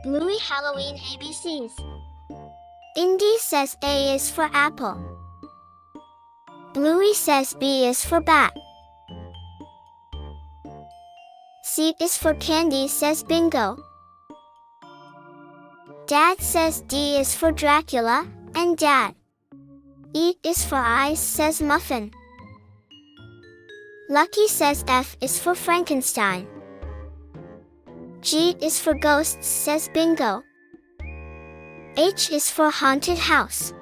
Bluey Halloween ABCs. Indy says A is for apple. Bluey says B is for bat. C is for candy, says Bingo. Dad says D is for Dracula, and Dad. E is for eyes, says Muffin. Lucky says F is for Frankenstein. G is for ghosts, says Bingo. H is for haunted house.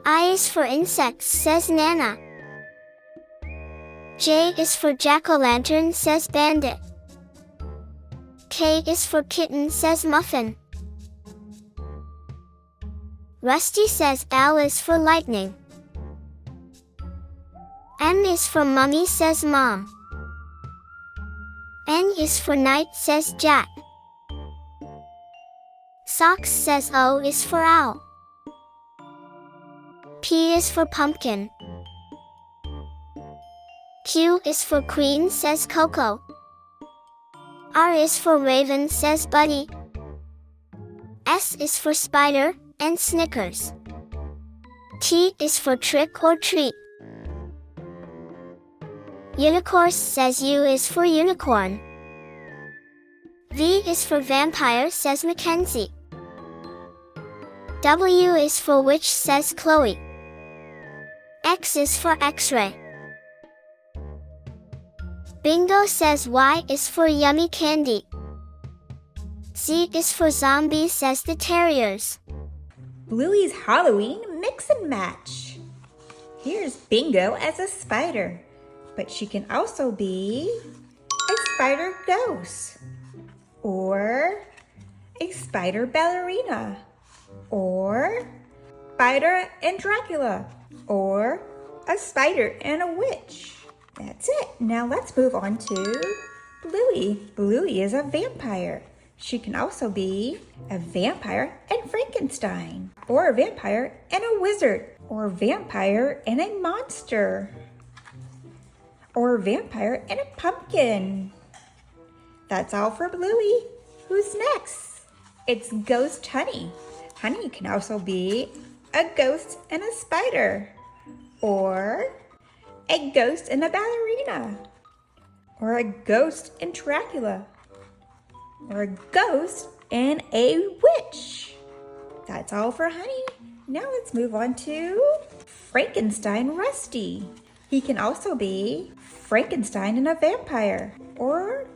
I is for insects, says Nana. J is for jack-o'-lantern, says Bandit. K is for kitten, says Muffin. Rusty says L is for lightning. M is for mummy, says Mom. N is for night, says Jack. Socks says O is for owl. P is for pumpkin. Q is for queen, says Coco. R is for raven, says Buddy. S is for spider, and Snickers. T is for trick or treat. Unicorn says U is for unicorn. V is for vampire, says Mackenzie. W is for witch, says Chloe. X is for X-ray. Bingo says Y is for yummy candy. Z is for zombie, says the terriers. Bluey's Halloween mix and match. Here's Bingo as a spider, but she can also be a spider ghost, or a spider ballerina, or spider and Dracula, or a spider and a witch. That's it. Now let's move on to Bluey. Bluey is a vampire. She can also be a vampire and Frankenstein, or a vampire and a wizard, or a vampire and a monster, or a vampire and a pumpkin. That's all for Bluey. Who's next? It's Ghost Honey. Honey can also be a ghost and a spider, or a ghost and a ballerina, or a ghost and Dracula, or a ghost and a witch. That's all for Honey. Now let's move on to Frankenstein Rusty. He can also be Frankenstein and a vampire, or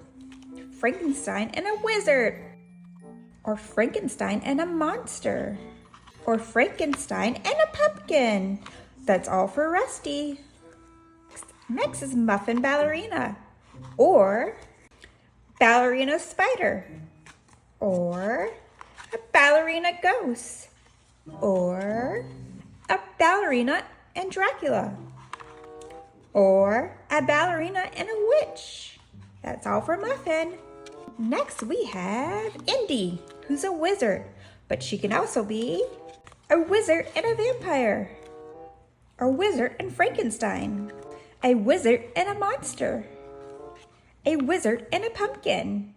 Frankenstein and a wizard, or Frankenstein and a monster, or Frankenstein and a pumpkin. That's all for Rusty. Next is Muffin Ballerina, or Ballerina Spider, or a Ballerina Ghost, or a Ballerina and Dracula, or a Ballerina and a witch. That's all for Muffin. Next we have Indy, who's a wizard, but she can also be a wizard and a vampire, a wizard and Frankenstein, a wizard and a monster, a wizard and a pumpkin.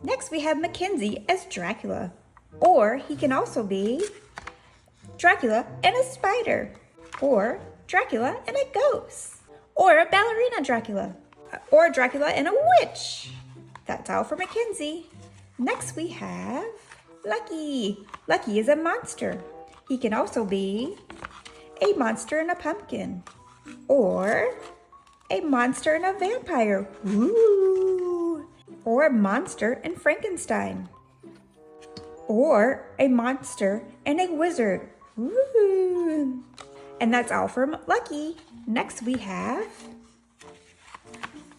Next we have Mackenzie as Dracula, or he can also be Dracula and a spider, or Dracula and a ghost, or a ballerina Dracula, or Dracula and a witch. That's all for Mackenzie. Next we have Lucky. Lucky is a monster. He can also be a monster and a pumpkin, or a monster and a vampire, ooh, or a monster and Frankenstein, or a monster and a wizard, ooh. And that's all from Lucky. Next we have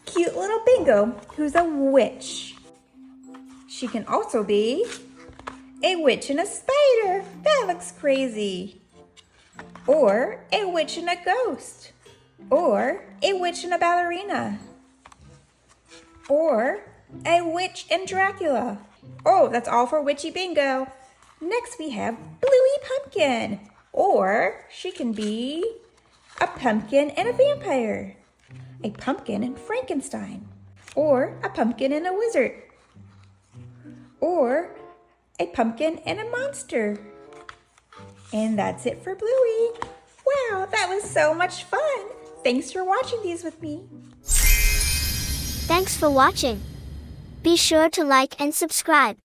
cute little Bingo, who's a witch. She can also be a witch and a spider. That looks crazy. Or a witch and a ghost, or a witch and a ballerina, or a witch and Dracula. Oh, that's all for Witchy Bingo. Next we have Bluey Pumpkin, or she can be a pumpkin and a vampire, a pumpkin and Frankenstein, or a pumpkin and a wizard, or a pumpkin and a monster. And that's it for Bluey. Wow, that was so much fun. Thanks for watching these with me. Thanks for watching. Be sure to like and subscribe.